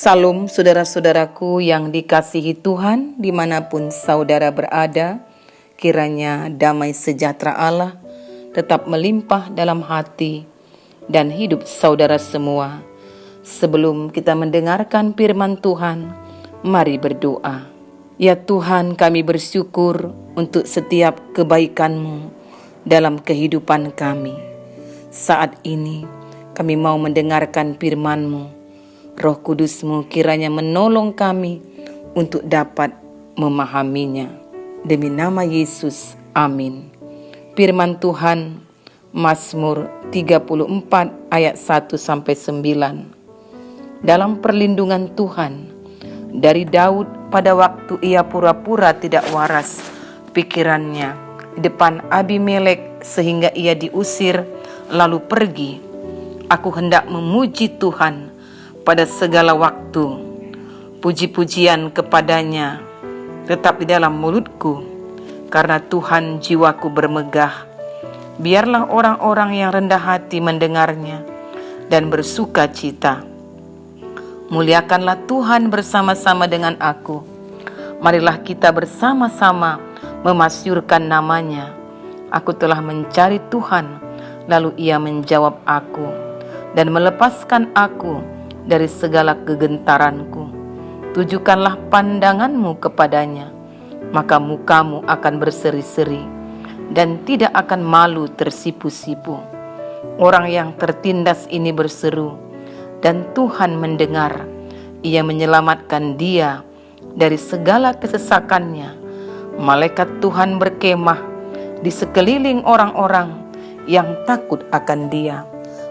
Salam saudara-saudaraku yang dikasihi Tuhan dimanapun saudara berada, kiranya damai sejahtera Allah tetap melimpah dalam hati dan hidup saudara semua. Sebelum kita mendengarkan firman Tuhan, mari berdoa. Ya Tuhan, kami bersyukur untuk setiap kebaikan-Mu dalam kehidupan kami. Saat ini kami mau mendengarkan firman-Mu. Roh Kudus-Mu kiranya menolong kami untuk dapat memahaminya. Demi nama Yesus, amin. Firman Tuhan, Mazmur 34 ayat 1-9. Dalam perlindungan Tuhan, dari Daud pada waktu ia pura-pura tidak waras pikirannya di depan Abimelek sehingga ia diusir lalu pergi. Aku hendak memuji Tuhan pada segala waktu, puji-pujian kepadanya tetap di dalam mulutku, karena Tuhan jiwaku bermegah. Biarlah orang-orang yang rendah hati mendengarnya dan bersuka cita. Muliakanlah Tuhan bersama-sama dengan aku. Marilah kita bersama-sama memasyurkan namanya. Aku telah mencari Tuhan, lalu Ia menjawab aku dan melepaskan aku dari segala kegentaranku. Tujukanlah pandanganmu kepadanya, maka mukamu akan berseri-seri dan tidak akan malu tersipu-sipu. Orang yang tertindas ini berseru, dan Tuhan mendengar. Ia menyelamatkan dia dari segala kesesakannya. Malaikat Tuhan berkemah di sekeliling orang-orang yang takut akan dia,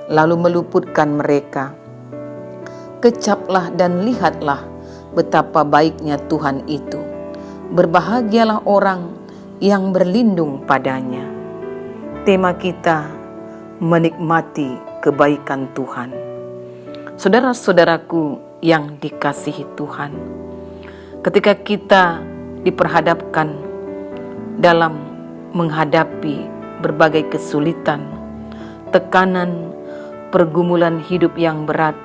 lalu meluputkan mereka. Kecaplah dan lihatlah betapa baiknya Tuhan itu. Berbahagialah orang yang berlindung padanya. Tema kita, menikmati kebaikan Tuhan. Saudara-saudaraku yang dikasihi Tuhan, ketika kita diperhadapkan dalam menghadapi berbagai kesulitan, tekanan, pergumulan hidup yang berat,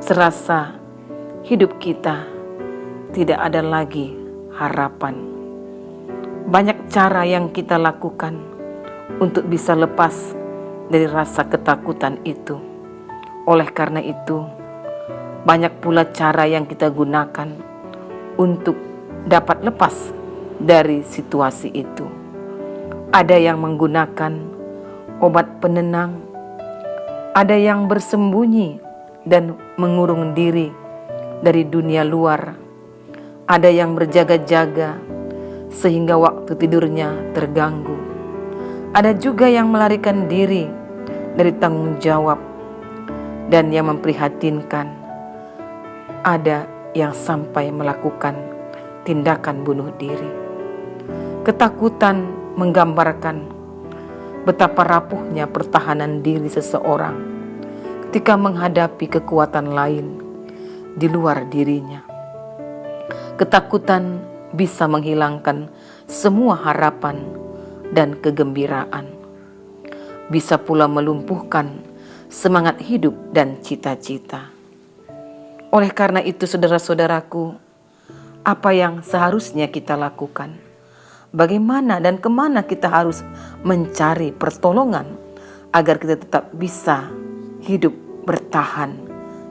serasa hidup kita tidak ada lagi harapan. Banyak cara yang kita lakukan untuk bisa lepas dari rasa ketakutan itu. Oleh karena itu, banyak pula cara yang kita gunakan untuk dapat lepas dari situasi itu. Ada yang menggunakan obat penenang, ada yang bersembunyi dan mengurung diri dari dunia luar. Ada yang berjaga-jaga sehingga waktu tidurnya terganggu. Ada juga yang melarikan diri dari tanggung jawab dan yang memprihatinkan. Ada yang sampai melakukan tindakan bunuh diri. Ketakutan menggambarkan betapa rapuhnya pertahanan diri seseorang ketika menghadapi kekuatan lain di luar dirinya. Ketakutan bisa menghilangkan semua harapan dan kegembiraan. Bisa pula melumpuhkan semangat hidup dan cita-cita. Oleh karena itu, saudara-saudaraku, apa yang seharusnya kita lakukan? Bagaimana dan kemana kita harus mencari pertolongan agar kita tetap bisa hidup bertahan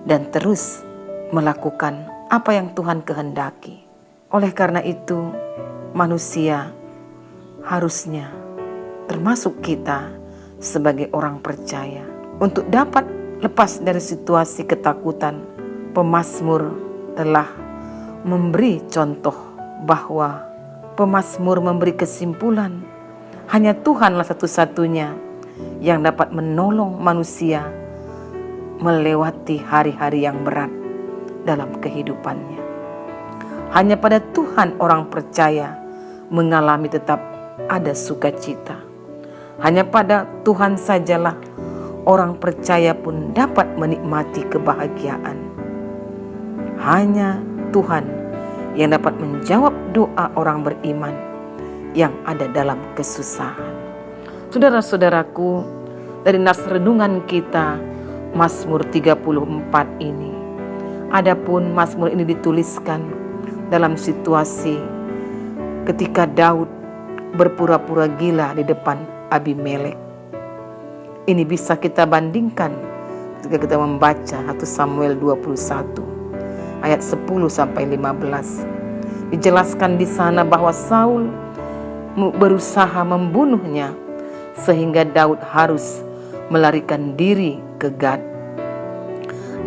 dan terus melakukan apa yang Tuhan kehendaki. Oleh karena itu, manusia harusnya, termasuk kita sebagai orang percaya, untuk dapat lepas dari situasi ketakutan. Pemazmur telah memberi contoh bahwa pemazmur memberi kesimpulan hanya Tuhanlah satu-satunya yang dapat menolong manusia melewati hari-hari yang berat dalam kehidupannya. Hanya pada Tuhan orang percaya mengalami tetap ada sukacita. Hanya pada Tuhan sajalah orang percaya pun dapat menikmati kebahagiaan. Hanya Tuhan yang dapat menjawab doa orang beriman yang ada dalam kesusahan. Saudara-saudaraku, dari nas renungan kita Mazmur 34 ini Adapun Mazmur ini dituliskan dalam situasi ketika Daud berpura-pura gila di depan Abimelek. Ini bisa kita bandingkan ketika kita membaca 1 Samuel 21 ayat 10 sampai 15. Dijelaskan di sana bahwa Saul berusaha membunuhnya sehingga Daud harus melarikan diri ke Gad.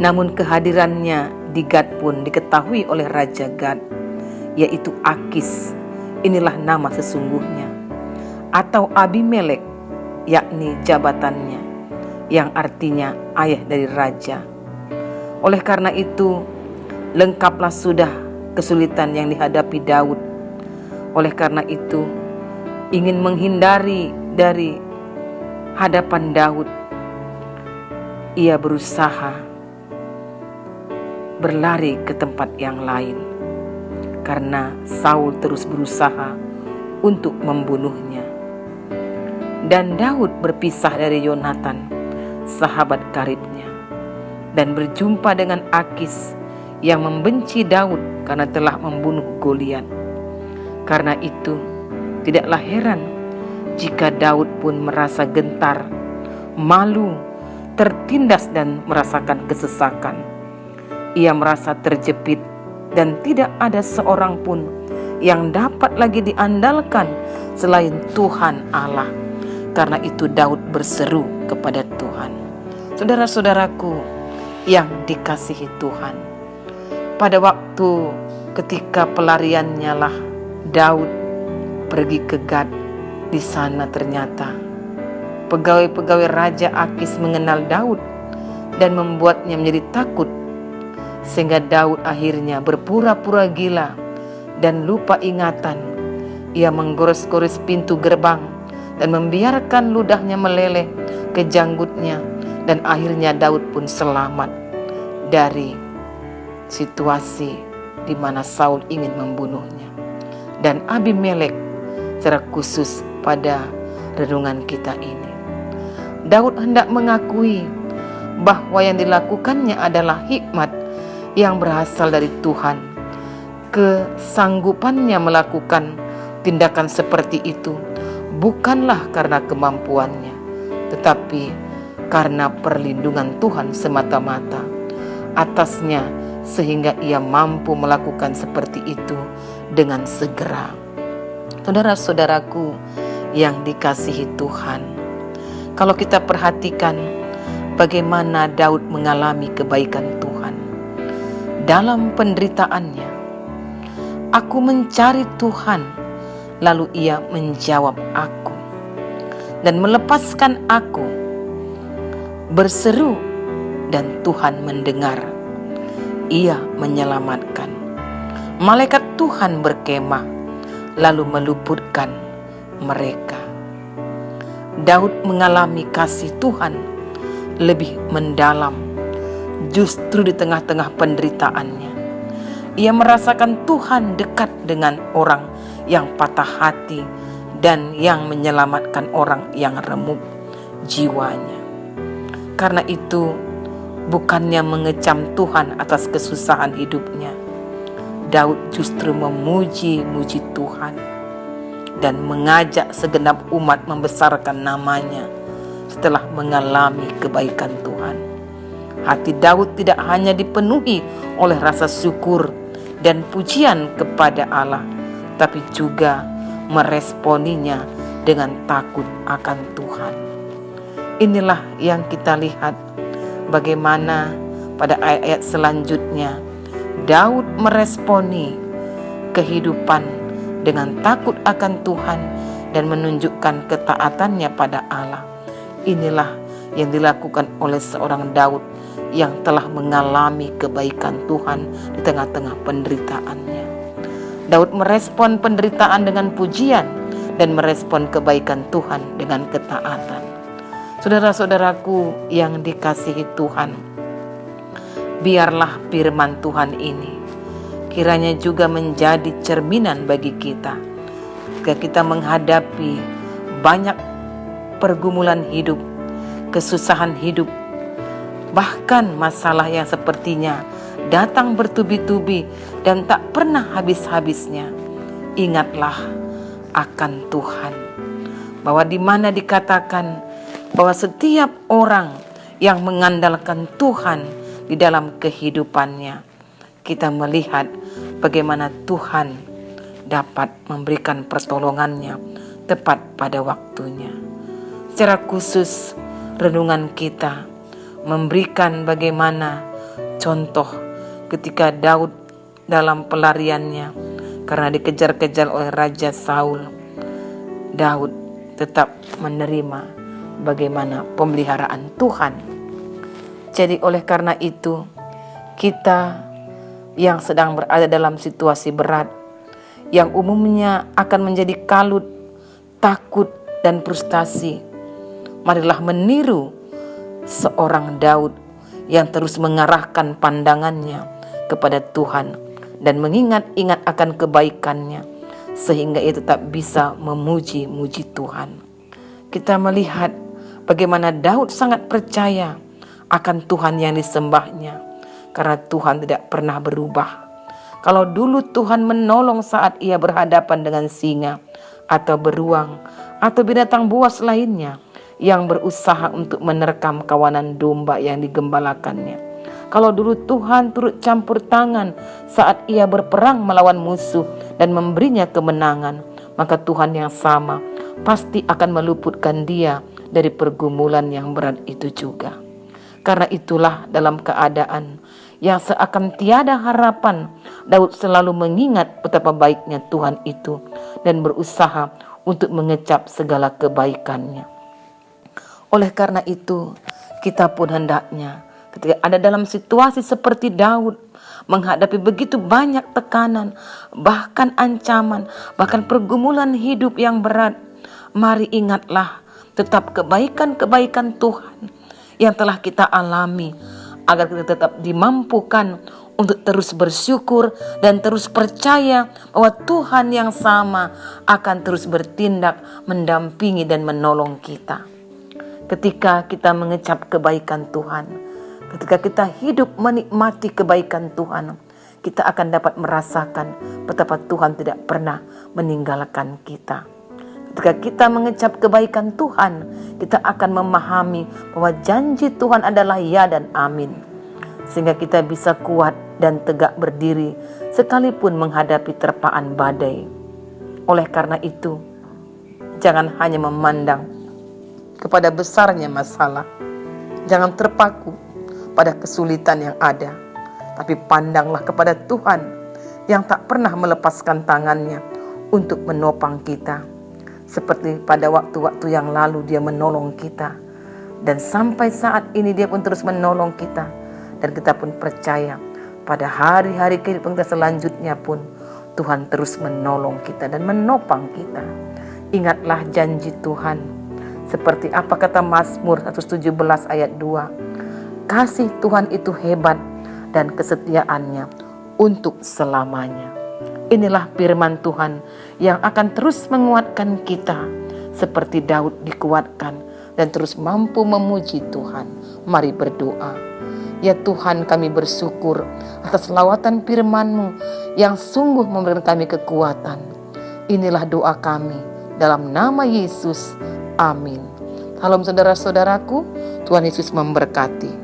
Namun kehadirannya di Gad pun diketahui oleh Raja Gad, yaitu Akis. Inilah nama sesungguhnya. Atau Abimelek, yakni jabatannya, yang artinya ayah dari raja. Oleh karena itu, lengkaplah sudah kesulitan yang dihadapi Daud. Oleh karena itu, ingin menghindari dari hadapan Daud, ia berusaha berlari ke tempat yang lain karena Saul terus berusaha untuk membunuhnya. Dan Daud berpisah dari Yonatan, sahabat karibnya, dan berjumpa dengan Akis yang membenci Daud karena telah membunuh Goliat. Karena itu, tidaklah heran jika Daud pun merasa gentar, malu, tertindas dan merasakan kesesakan. Ia merasa terjepit dan tidak ada seorang pun yang dapat lagi diandalkan selain Tuhan Allah. Karena itu Daud berseru kepada Tuhan. Saudara-saudaraku yang dikasihi Tuhan, pada waktu ketika pelariannya lah Daud pergi ke Gad, di sana ternyata pegawai-pegawai Raja Akis mengenal Daud dan membuatnya menjadi takut, sehingga Daud akhirnya berpura-pura gila dan lupa ingatan. Ia menggores-gores pintu gerbang dan membiarkan ludahnya meleleh ke janggutnya, dan akhirnya Daud pun selamat dari situasi di mana Saul ingin membunuhnya. Dan Abimelek secara khusus pada renungan kita ini, Daud hendak mengakui bahwa yang dilakukannya adalah hikmat yang berasal dari Tuhan. Kesanggupannya melakukan tindakan seperti itu bukanlah karena kemampuannya, tetapi karena perlindungan Tuhan semata-mata atasnya, sehingga ia mampu melakukan seperti itu dengan segera. Saudara-saudaraku yang dikasihi Tuhan, kalau kita perhatikan bagaimana Daud mengalami kebaikan Tuhan dalam penderitaannya. Aku mencari Tuhan, lalu ia menjawab aku dan melepaskan aku. Berseru dan Tuhan mendengar, ia menyelamatkan. Malaikat Tuhan berkemah lalu meluputkan mereka. Daud mengalami kasih Tuhan lebih mendalam justru di tengah-tengah penderitaannya. Ia merasakan Tuhan dekat dengan orang yang patah hati dan yang menyelamatkan orang yang remuk jiwanya. Karena itu, bukannya mengecam Tuhan atas kesusahan hidupnya, Daud justru memuji-muji Tuhan dan mengajak segenap umat membesarkan namanya setelah mengalami kebaikan Tuhan. Hati Daud tidak hanya dipenuhi oleh rasa syukur dan pujian kepada Allah, tapi juga meresponinya dengan takut akan Tuhan. Inilah yang kita lihat bagaimana pada ayat-ayat selanjutnya Daud meresponi kehidupan dengan takut akan Tuhan dan menunjukkan ketaatannya pada Allah. Inilah yang dilakukan oleh seorang Daud yang telah mengalami kebaikan Tuhan di tengah-tengah penderitaannya. Daud merespon penderitaan dengan pujian dan merespon kebaikan Tuhan dengan ketaatan. Saudara-saudaraku yang dikasihi Tuhan, biarlah firman Tuhan ini kiranya juga menjadi cerminan bagi kita ketika kita menghadapi banyak pergumulan hidup, kesusahan hidup, bahkan masalah yang sepertinya datang bertubi-tubi dan tak pernah habis-habisnya. Ingatlah akan Tuhan, bahwa di mana dikatakan bahwa setiap orang yang mengandalkan Tuhan di dalam kehidupannya, kita melihat bagaimana Tuhan dapat memberikan pertolongannya tepat pada waktunya. Secara khusus, renungan kita memberikan bagaimana contoh ketika Daud dalam pelariannya karena dikejar-kejar oleh Raja Saul. Daud tetap menerima bagaimana pemeliharaan Tuhan. Jadi oleh karena itu, kita yang sedang berada dalam situasi berat, yang umumnya akan menjadi kalut, takut, dan frustasi, marilah meniru seorang Daud yang terus mengarahkan pandangannya kepada Tuhan dan mengingat-ingat akan kebaikannya, sehingga ia tetap bisa memuji-muji Tuhan. Kita melihat bagaimana Daud sangat percaya akan Tuhan yang disembahnya, karena Tuhan tidak pernah berubah. Kalau dulu Tuhan menolong saat ia berhadapan dengan singa atau beruang atau binatang buas lainnya yang berusaha untuk menerkam kawanan domba yang digembalakannya. Kalau dulu Tuhan turut campur tangan saat ia berperang melawan musuh dan memberinya kemenangan, maka Tuhan yang sama pasti akan meluputkan dia dari pergumulan yang berat itu juga. Karena itulah dalam keadaan yang seakan tiada harapan, Daud selalu mengingat betapa baiknya Tuhan itu dan berusaha untuk mengecap segala kebaikannya. Oleh karena itu, kita pun hendaknya ketika ada dalam situasi seperti Daud, menghadapi begitu banyak tekanan, bahkan ancaman, bahkan pergumulan hidup yang berat, mari ingatlah tetap kebaikan-kebaikan Tuhan yang telah kita alami, agar kita tetap dimampukan untuk terus bersyukur dan terus percaya bahwa Tuhan yang sama akan terus bertindak, mendampingi dan menolong kita. Ketika kita mengecap kebaikan Tuhan, ketika kita hidup menikmati kebaikan Tuhan, kita akan dapat merasakan betapa Tuhan tidak pernah meninggalkan kita. Ketika kita mengecap kebaikan Tuhan, kita akan memahami bahwa janji Tuhan adalah ya dan amin. Sehingga kita bisa kuat dan tegak berdiri sekalipun menghadapi terpaan badai. Oleh karena itu, jangan hanya memandang kepada besarnya masalah. Jangan terpaku pada kesulitan yang ada, tapi pandanglah kepada Tuhan yang tak pernah melepaskan tangannya untuk menopang kita. Seperti pada waktu-waktu yang lalu dia menolong kita, dan sampai saat ini dia pun terus menolong kita, dan kita pun percaya pada hari-hari kehidupan kita selanjutnya pun Tuhan terus menolong kita dan menopang kita. Ingatlah janji Tuhan, seperti apa kata Mazmur 117 ayat 2, kasih Tuhan itu hebat dan kesetiaannya untuk selamanya. Inilah firman Tuhan yang akan terus menguatkan kita seperti Daud dikuatkan dan terus mampu memuji Tuhan. Mari berdoa. Ya Tuhan, kami bersyukur atas lawatan firman-Mu yang sungguh memberikan kami kekuatan. Inilah doa kami dalam nama Yesus. Amin. Salam saudara-saudaraku, Tuhan Yesus memberkati.